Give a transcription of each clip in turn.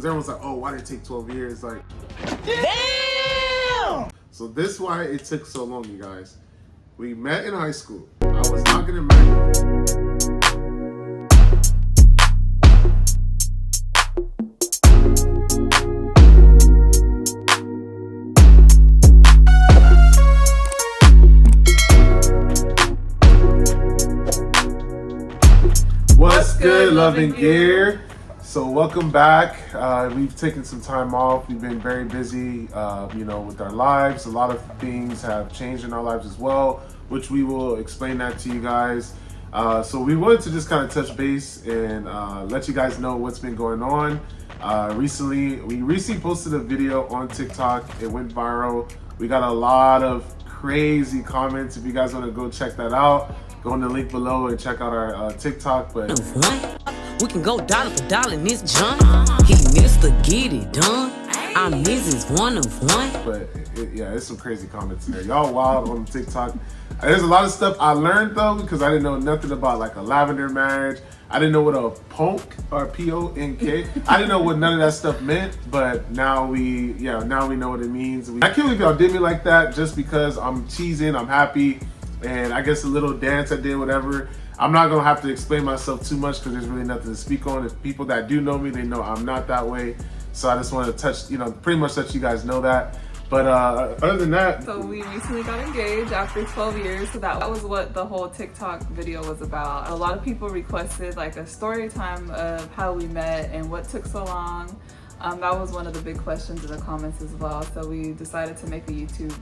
Everyone's like, oh, why did it take 12 years? Like, damn! So this is why it took so long, you guys. We met in high school. I was not gonna marry. What's good, LoveNgear? So welcome back. We've taken some time off. We've been very busy, with our lives. A lot of things have changed in our lives as well, which we will explain that to you guys. So we wanted to just kind of touch base and let you guys know what's been going on. We recently posted a video on TikTok. It went viral. We got a lot of crazy comments. If you guys want to go check that out, go in the link below and check out our TikTok. But we can go dollar for dollar in this joint. He missed to get it done. I'm Mrs. One of One. But there's some crazy comments in there. Y'all wild on TikTok. There's a lot of stuff I learned though, because I didn't know nothing about like a lavender marriage. I didn't know what a ponk or P-O-N-K. I didn't know what none of that stuff meant, but now we know what it means. I can't believe y'all did me like that just because I'm cheesing, I'm happy, and I guess a little dance I did, whatever. I'm not gonna have to explain myself too much because there's really nothing to speak on. If people that do know me, they know I'm not that way. So I just want to pretty much let you guys know that. But other than that, so we recently got engaged after 12 years. So that was what the whole TikTok video was about. A lot of people requested like a story time of how we met and what took so long. That was one of the big questions in the comments as well. So we decided to make a YouTube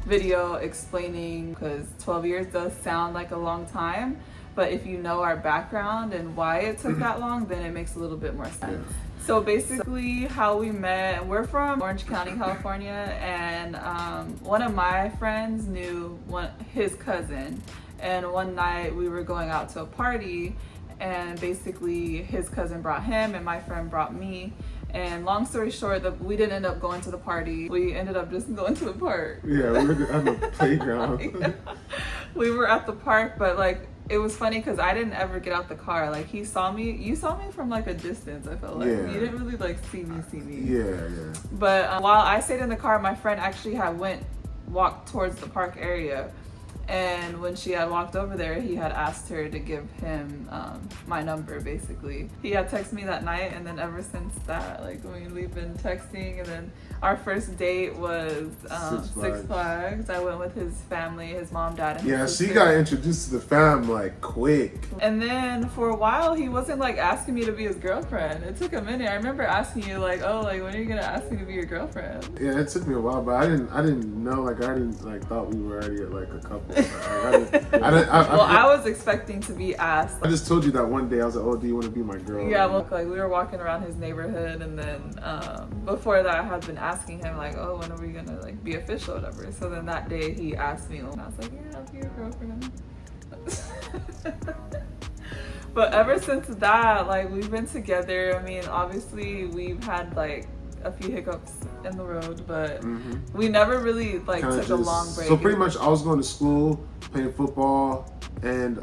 video explaining, because 12 years does sound like a long time, but if you know our background and why it took that long, then it makes a little bit more sense. So basically how we met, we're from Orange County, California, and one of my friends knew his cousin, and one night we were going out to a party, and basically his cousin brought him and my friend brought me. And long story short, we didn't end up going to the party. We ended up just going to the park. Yeah, we were at the playground. Yeah. We were at the park, but like, it was funny because I didn't ever get out the car. Like, you saw me from like a distance, I felt like. Yeah. You didn't really like see me. Yeah. But while I stayed in the car, my friend actually walked towards the park area. And when she had walked over there, he had asked her to give him my number, basically. He had texted me that night, and then ever since that, like, we've been texting. And then our first date was Six Flags. I went with his family, his mom, dad, and his sister. She got introduced to the fam like quick. And then for a while, he wasn't like asking me to be his girlfriend. It took a minute. I remember asking you like, oh, like, when are you gonna ask me to be your girlfriend? Yeah, it took me a while, but I didn't know, like, I didn't like thought we were already at like a couple. I was expecting to be asked. I just told you that one day. I was like, oh, do you want to be my girl? Yeah, like we were walking around his neighborhood, and then before that I had been asking him like, oh, when are we gonna like be official or whatever. So then that day he asked me, and I was like, yeah, I'll be your girlfriend. But ever since that, like, we've been together. I mean, obviously we've had like a few hiccups in the road, but we never really like took a long break. So pretty much I was going to school, playing football, and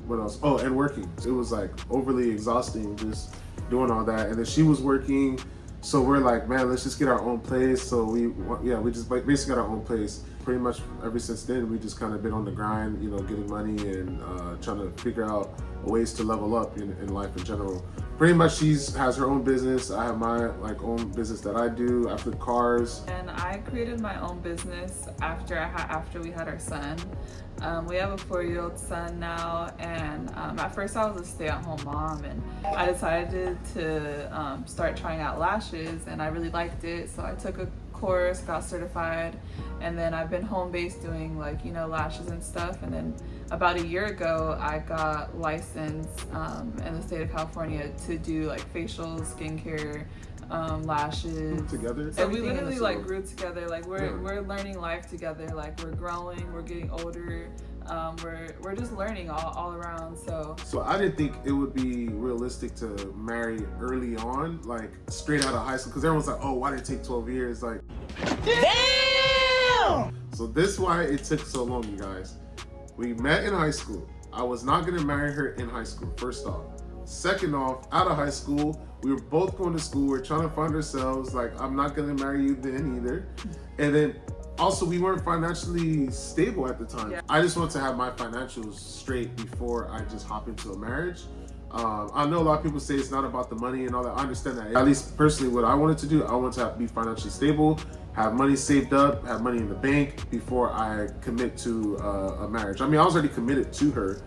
what else? Oh, and working. It was like overly exhausting just doing all that. And then she was working, so we're like, man, let's just get our own place. So we just basically got our own place. Pretty much ever since then, we just kind of been on the grind, getting money and trying to figure out ways to level up in life in general. Pretty much she has her own business. I have my own business that I do. I flip cars. And I created my own business after we had our son. We have a 4-year-old son now, and at first I was a stay-at-home mom, and I decided to start trying out lashes, and I really liked it, so I took a course, got certified, and then I've been home-based doing lashes and stuff. And then about a year ago I got licensed in the state of California to do like facials, skincare, lashes together. And we literally like grew together. Like we're learning life together. Like we're growing, we're getting older. We're just learning all around. So I didn't think it would be realistic to marry early on, like straight out of high school, because everyone's like, oh, why did it take 12 years? Like, Damn! So this is why it took so long, you guys. We met in high school. I was not gonna marry her in high school, first off. Second off, out of high school, We were both going to school. We're trying to find ourselves. Like, I'm not gonna marry you then either. And then also, we weren't financially stable at the time. Yeah. I just wanted to have my financials straight before I just hop into a marriage. I know a lot of people say it's not about the money and all that. I understand that. At least personally, what I wanted to do, I wanted to be financially stable, have money saved up, have money in the bank before I commit to a marriage. I mean, I was already committed to her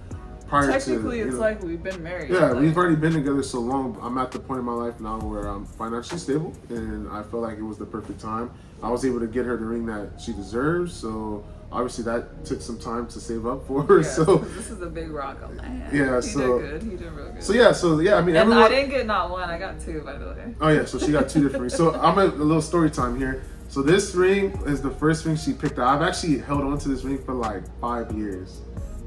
prior to. Technically, it's like we've been married. Yeah, like, we've already been together so long. I'm at the point in my life now where I'm financially stable, and I feel like it was the perfect time. I was able to get her the ring that she deserves, so obviously that took some time to save up for her. Yeah, so this is a big rock on my hand. Yeah, he so did good. He did real good. So yeah. I mean, and everyone. I didn't get not one. I got two, by the way. Oh yeah, so she got two different rings. So I'm at a little story time here. So this ring is the first ring she picked out. I've actually held on to this ring for like 5 years.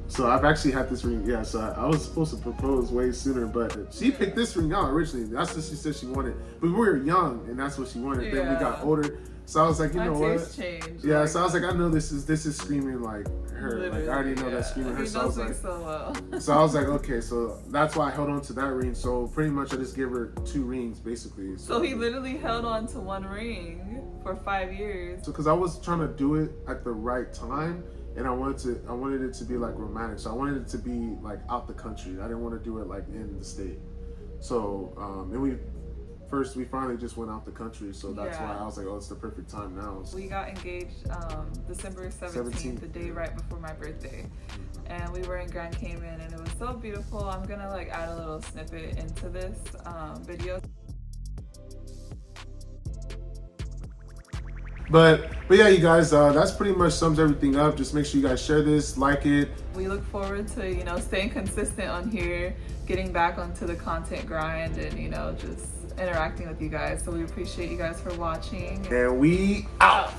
So I've actually had this ring, so I was supposed to propose way sooner, but she picked this ring out originally. That's what she said she wanted. But we were young, and that's what she wanted. Then we got older, so I was like, you know what? Changed, yeah, so I was like, I know this is screaming like her. Like I already know that's screaming her. He So I was knows me like, so well. so I was like, okay, so that's why I held on to that ring. So pretty much I just gave her 2 rings basically. So he literally held on to 1 ring for 5 years. So because I was trying to do it at the right time. And I wanted it to be like romantic. So I wanted it to be like out the country. I didn't want to do it like in the state. So and we finally just went out the country. So that's why I was like, oh, it's the perfect time now. So we got engaged December 17th, the day right before my birthday. And we were in Grand Cayman, and it was so beautiful. I'm gonna like add a little snippet into this video. But yeah, you guys, that's pretty much sums everything up. Just make sure you guys share this, like it. We look forward to, staying consistent on here, getting back onto the content grind, and, just interacting with you guys. So we appreciate you guys for watching. And we out.